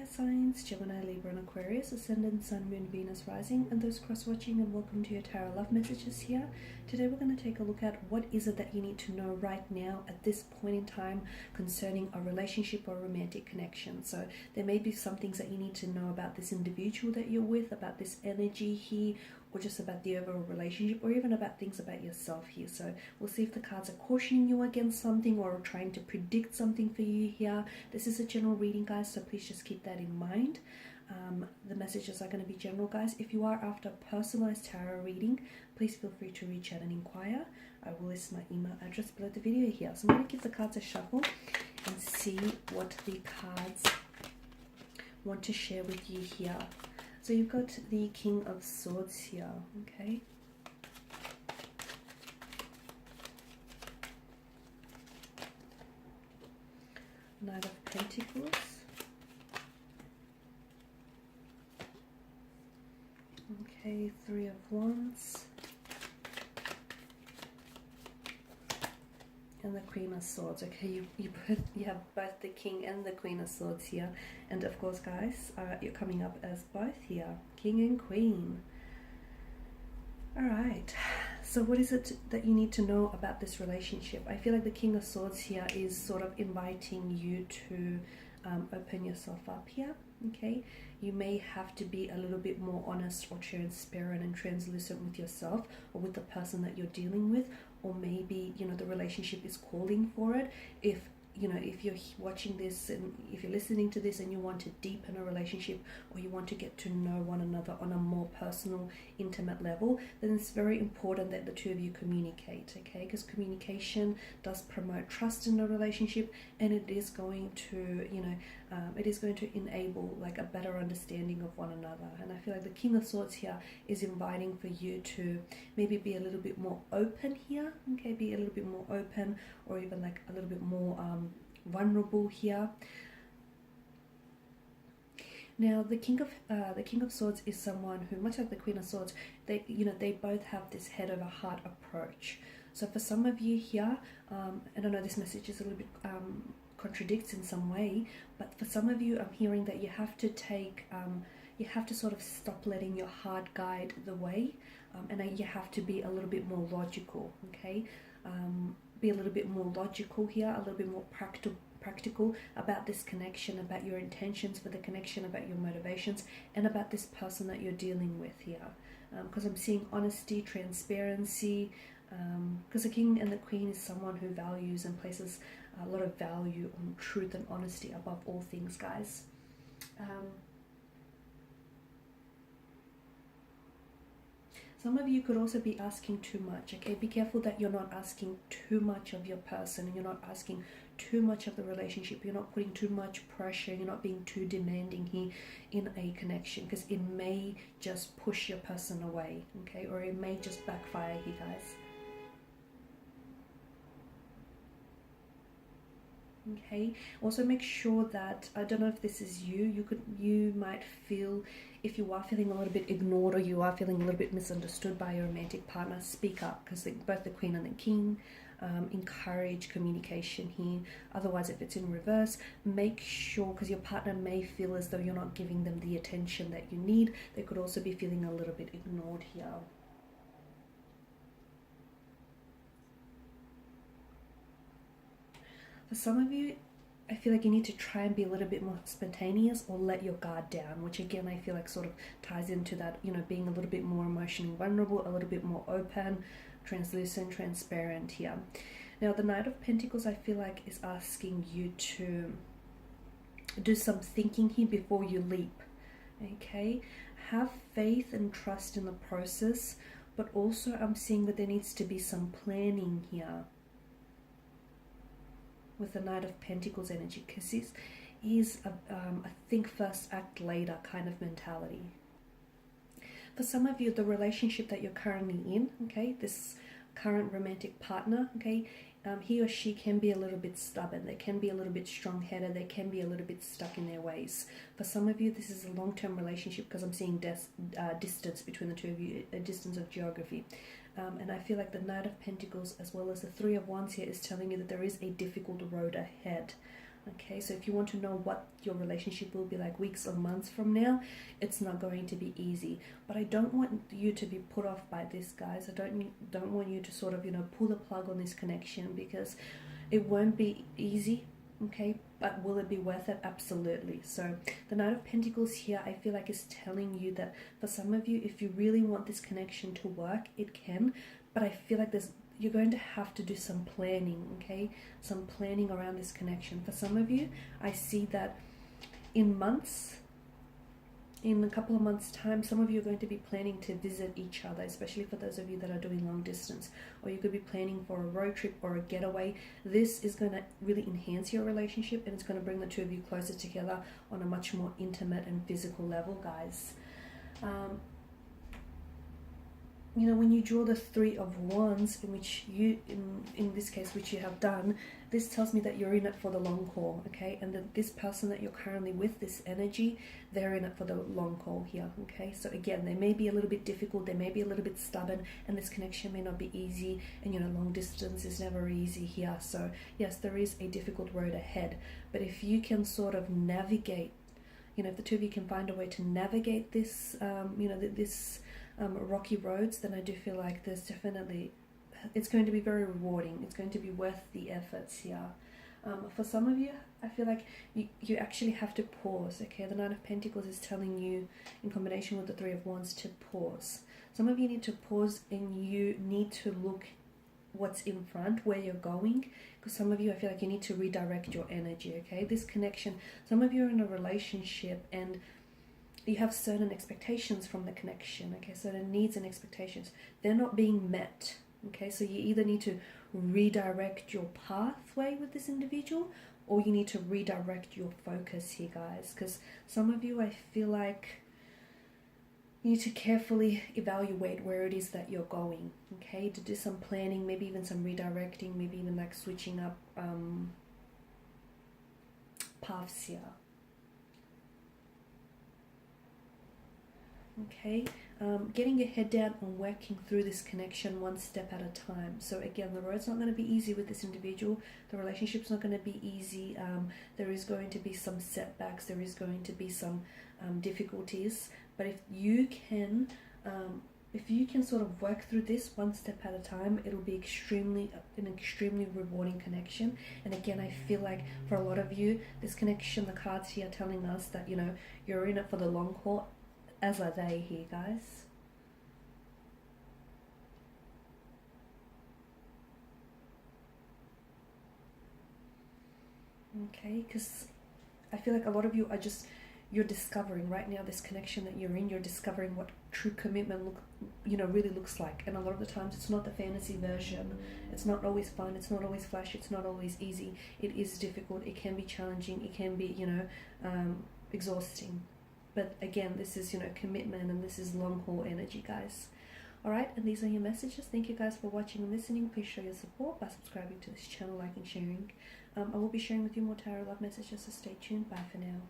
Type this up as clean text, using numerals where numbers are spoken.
signs, Gemini, Libra and Aquarius, Ascendant, Sun, Moon, Venus, Rising, and those cross-watching, and welcome to your Tarot Love Messages here. Today we're going to take a look at what is it that you need to know right now at this point in time concerning a relationship or romantic connection. So there may be some things that you need to know about this individual that you're with, about this energy here, or just about the overall relationship, or even about things about yourself here. So we'll see if the cards are cautioning you against something or trying to predict something for you here. This is a general reading, guys, so please just keep that in mind. The messages are going to be general, guys. If you are after a personalized tarot reading, please feel free to reach out and inquire. I will list my email address below the video here. So I'm going to give the cards a shuffle and see what the cards want to share with you here. So you've got the King of Swords here, okay? Knight of Pentacles. Okay, Three of Wands. And the Queen of Swords. Okay, you have both the King and the Queen of Swords here. And of course, guys, you're coming up as both here, King and Queen. Alright, so what is it that you need to know about this relationship? I feel like the King of Swords here is sort of inviting you to open yourself up here, okay? You may have to be a little bit more honest or transparent and translucent with yourself or with the person that you're dealing with, or maybe, you know, the relationship is calling for it. If you're watching this and if you're listening to this and you want to deepen a relationship, or you want to get to know one another on a more personal, intimate level, then it's very important that the two of you communicate, okay? Because communication does promote trust in a relationship, and it is going to, it is going to enable like a better understanding of one another. And I feel like the King of Swords here is inviting for you to maybe be a little bit more open here, okay? Be a little bit more open, or even like a little bit more vulnerable here. Now, the King of Swords is someone who, much like the Queen of Swords, they both have this head over heart approach. So for some of you here, and I know this message is a little bit contradicts in some way, but for some of you, I'm hearing that you have to take, you have to sort of stop letting your heart guide the way, and you have to be a little bit more logical, okay? Be a little bit more logical here, a little bit more practical about this connection, about your intentions for the connection, about your motivations, and about this person that you're dealing with here. Because I'm seeing honesty, transparency, because the King and the Queen is someone who values and places a lot of value on truth and honesty above all things, guys. Some of you could also be asking too much, okay? Be careful that you're not asking too much of your person, and you're not asking too much of the relationship. You're not putting too much pressure. You're not being too demanding here in a connection, because it may just push your person away, okay? Or it may just backfire here, guys. Okay, also make sure that, I don't know if this is you might feel, if you are feeling a little bit ignored, or you are feeling a little bit misunderstood by your romantic partner, speak up, because both the Queen and the King encourage communication here. Otherwise, if it's in reverse, make sure, because your partner may feel as though you're not giving them the attention that you need. They could also be feeling a little bit ignored here. For some of you, I feel like you need to try and be a little bit more spontaneous, or let your guard down, which again, I feel like sort of ties into that, being a little bit more emotionally vulnerable, a little bit more open, translucent, transparent here. Now, the Knight of Pentacles, I feel like, is asking you to do some thinking here before you leap, okay? Have faith and trust in the process, but also I'm seeing that there needs to be some planning here with the Knight of Pentacles energy, because this is a think first, act later kind of mentality. For some of you, the relationship that you're currently in, okay, this current romantic partner, okay, he or she can be a little bit stubborn. They can be a little bit strong-headed. They can be a little bit stuck in their ways. For some of you, this is a long-term relationship, because I'm seeing distance between the two of you, a distance of geography. And I feel like the Knight of Pentacles as well as the Three of Wands here is telling you that there is a difficult road ahead. Okay, so if you want to know what your relationship will be like weeks or months from now, it's not going to be easy. But I don't want you to be put off by this, guys. I don't want you to sort of, you know, pull the plug on this connection, because it won't be easy. Okay, but will it be worth it? Absolutely. So the Knight of Pentacles here, I feel like is telling you that for some of you, if you really want this connection to work, it can. But I feel like you're going to have to do some planning, okay? Some planning around this connection. For some of you, I see that in a couple of months' time, some of you are going to be planning to visit each other, especially for those of you that are doing long distance, or you could be planning for a road trip or a getaway. This is going to really enhance your relationship, and it's going to bring the two of you closer together on a much more intimate and physical level, guys. You know, when you draw the Three of Wands, in which you, in this case, which you have done, this tells me that you're in it for the long haul, okay? And that this person that you're currently with, this energy, they're in it for the long haul here, okay? So again, they may be a little bit difficult, they may be a little bit stubborn, and this connection may not be easy, and you know, long distance is never easy here. So yes, there is a difficult road ahead, but if you can sort of navigate, you know, if the two of you can find a way to navigate this, you know, this rocky roads, then I do feel like there's definitely, it's going to be very rewarding. It's going to be worth the efforts here. For some of you, I feel like you actually have to pause, okay? The Knight of Pentacles is telling you, in combination with the Three of Wands, to pause. Some of you need to pause, and you need to look what's in front, where you're going, because some of you, I feel like you need to redirect your energy, okay? This connection, some of you are in a relationship and you have certain expectations from the connection, okay? Certain needs and expectations, they're not being met, okay? So you either need to redirect your pathway with this individual, or you need to redirect your focus here, guys, because some of you, I feel like you need to carefully evaluate where it is that you're going, okay? To do some planning, maybe even some redirecting, maybe even like switching up paths here. Okay, getting your head down and working through this connection one step at a time. So again, the road's not going to be easy with this individual. The relationship's not going to be easy. There is going to be some setbacks. There is going to be some difficulties. But if you can sort of work through this one step at a time, it'll be an extremely rewarding connection. And again, I feel like for a lot of you, this connection, the cards here are telling us that, you know, you're in it for the long haul, as are they here, guys. Okay, because I feel like a lot of you are you're discovering right now this connection that you're in. You're discovering what true commitment really looks like. And a lot of the times it's not the fantasy version. It's not always fun. It's not always flash. It's not always easy. It is difficult. It can be challenging. It can be, exhausting. But again, this is, commitment, and this is long haul energy, guys. Alright, and these are your messages. Thank you guys for watching and listening. Please show your support by subscribing to this channel, liking, sharing. I will be sharing with you more tarot love messages, so stay tuned. Bye for now.